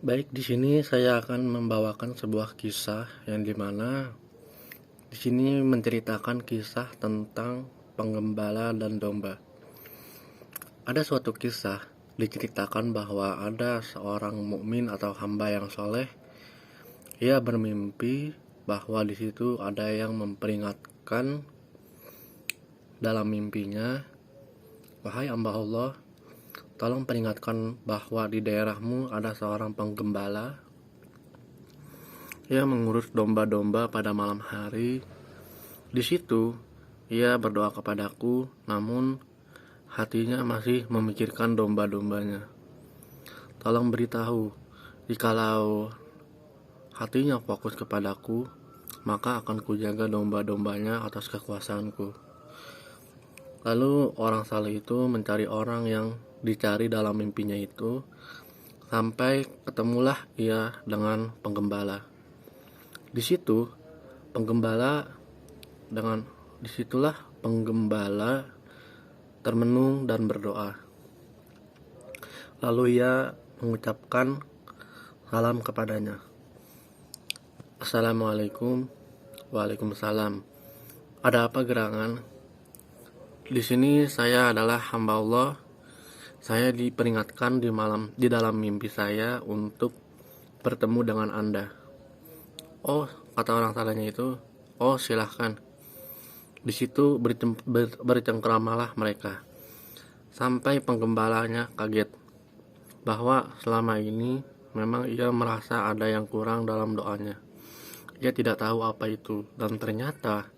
Baik, di sini saya akan membawakan sebuah kisah yang dimana di sini menceritakan kisah tentang penggembala dan domba. Ada suatu kisah diceritakan bahwa ada seorang mukmin atau hamba yang soleh. Ia bermimpi bahwa di situ ada yang memperingatkan dalam mimpinya, "Wahai hamba Allah, tolong peringatkan bahwa di daerahmu ada seorang penggembala. Ia mengurus domba-domba pada malam hari. Di situ ia berdoa kepadaku, namun hatinya masih memikirkan domba-dombanya. Tolong beritahu, jikalau hatinya fokus kepadaku, maka akan kujaga domba-dombanya atas kekuasaanku." Lalu orang saleh itu mencari orang yang dicari dalam mimpinya itu, sampai ketemulah ia dengan penggembala. Disitulah penggembala termenung dan berdoa. Lalu ia mengucapkan salam kepadanya. "Assalamualaikum." "Waalaikumsalam. Ada apa gerangan?" "Di sini saya adalah hamba Allah. Saya diperingatkan di dalam mimpi saya untuk bertemu dengan Anda." "Oh," kata orang salehnya itu, "oh silahkan." Di situ bercengkramalah mereka, sampai penggembalanya kaget bahwa selama ini memang ia merasa ada yang kurang dalam doanya. Ia tidak tahu apa itu, dan ternyata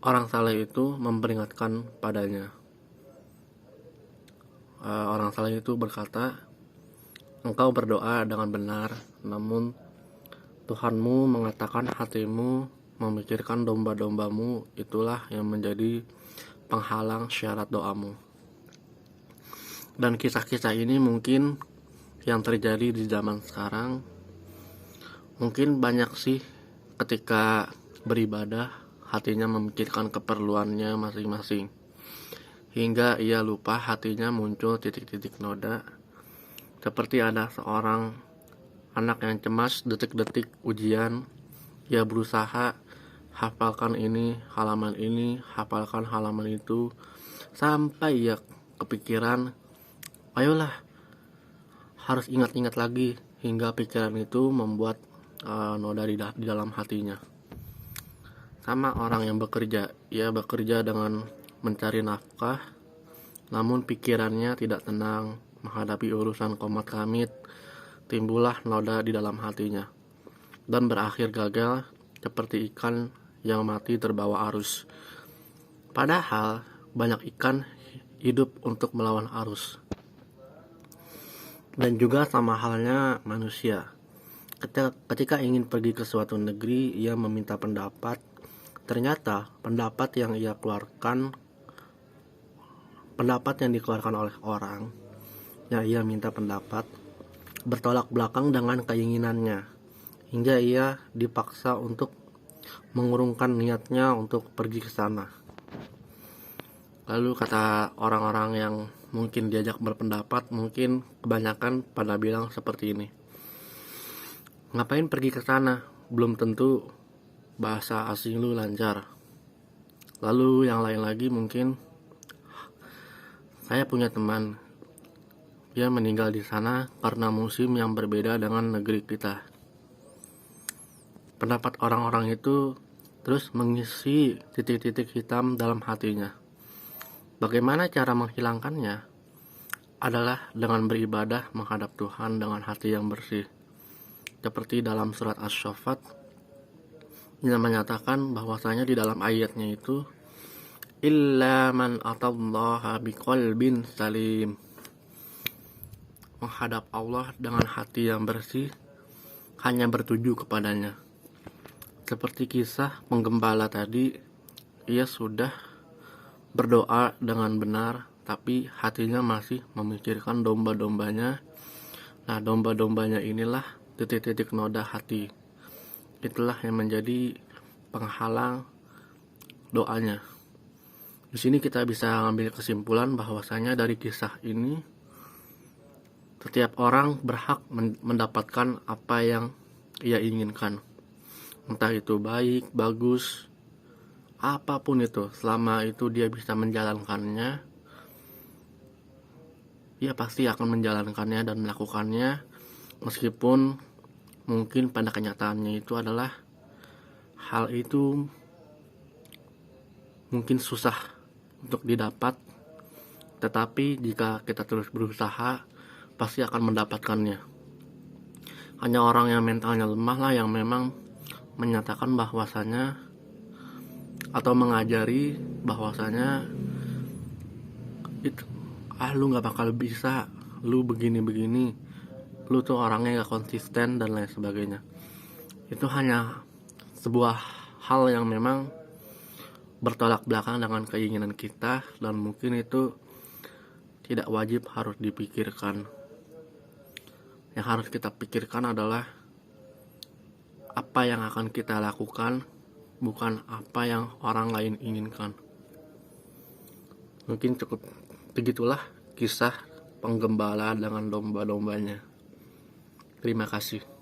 orang saleh itu memperingatkan padanya. Orang saleh itu berkata, "Engkau berdoa dengan benar, namun Tuhanmu mengatakan hatimu memikirkan domba-dombamu, itulah yang menjadi penghalang syarat doamu." Dan kisah-kisah ini mungkin yang terjadi di zaman sekarang. Mungkin banyak sih ketika beribadah, hatinya memikirkan keperluannya masing-masing, hingga ia lupa hatinya muncul titik-titik noda. Seperti ada seorang anak yang cemas detik-detik ujian. Ia berusaha hafalkan ini, hafalkan halaman itu, sampai ia kepikiran, ayolah, harus ingat-ingat lagi, hingga pikiran itu membuat noda di dalam hatinya. Sama orang yang bekerja, ia bekerja dengan mencari nafkah, namun pikirannya tidak tenang menghadapi urusan komat kamit. Timbullah noda di dalam hatinya, dan berakhir gagal seperti ikan yang mati terbawa arus. Padahal banyak ikan hidup untuk melawan arus. Dan juga sama halnya manusia. Ketika ingin pergi ke suatu negeri, ia meminta pendapat. Ternyata pendapat yang dikeluarkan oleh orang yang ia minta pendapat bertolak belakang dengan keinginannya, hingga ia dipaksa untuk mengurungkan niatnya untuk pergi ke sana. Lalu kata orang-orang yang mungkin diajak berpendapat, mungkin kebanyakan pada bilang seperti ini, "Ngapain pergi ke sana? Belum tentu bahasa asing lu lancar." Lalu yang lain lagi mungkin, "Saya punya teman, dia meninggal di sana karena musim yang berbeda dengan negeri kita." Pendapat orang-orang itu terus mengisi titik-titik hitam dalam hatinya. Bagaimana cara menghilangkannya? Adalah dengan beribadah menghadap Tuhan dengan hati yang bersih. Seperti dalam surat Asy-Syaffat yang menyatakan bahwasanya di dalam ayatnya itu, "Illa man atallaha biqalbin salim." Menghadap Allah dengan hati yang bersih, hanya bertuju kepadanya. Seperti kisah penggembala tadi, ia sudah berdoa dengan benar, tapi hatinya masih memikirkan domba-dombanya. Nah, domba-dombanya inilah titik-titik noda hati. Itulah yang menjadi penghalang doanya. Di sini kita bisa ambil kesimpulan bahwasanya dari kisah ini Setiap orang berhak mendapatkan apa yang ia inginkan. Entah itu baik, bagus, apapun itu. Selama itu dia bisa menjalankannya, ia pasti akan menjalankannya dan melakukannya. Meskipun mungkin pada kenyataannya itu adalah hal itu mungkin susah untuk didapat. Tetapi jika kita terus berusaha, pasti akan mendapatkannya. Hanya orang yang mentalnya lemah lah yang memang menyatakan bahwasanya atau mengajari bahwasanya itu lu nggak bakal bisa, lu begini, lu tuh orangnya nggak konsisten dan lain sebagainya. Itu hanya sebuah hal yang memang bertolak belakang dengan keinginan kita, dan mungkin itu tidak wajib harus dipikirkan. Yang harus kita pikirkan adalah apa yang akan kita lakukan, bukan apa yang orang lain inginkan. Mungkin cukup begitulah kisah penggembala dengan domba-dombanya. Terima kasih.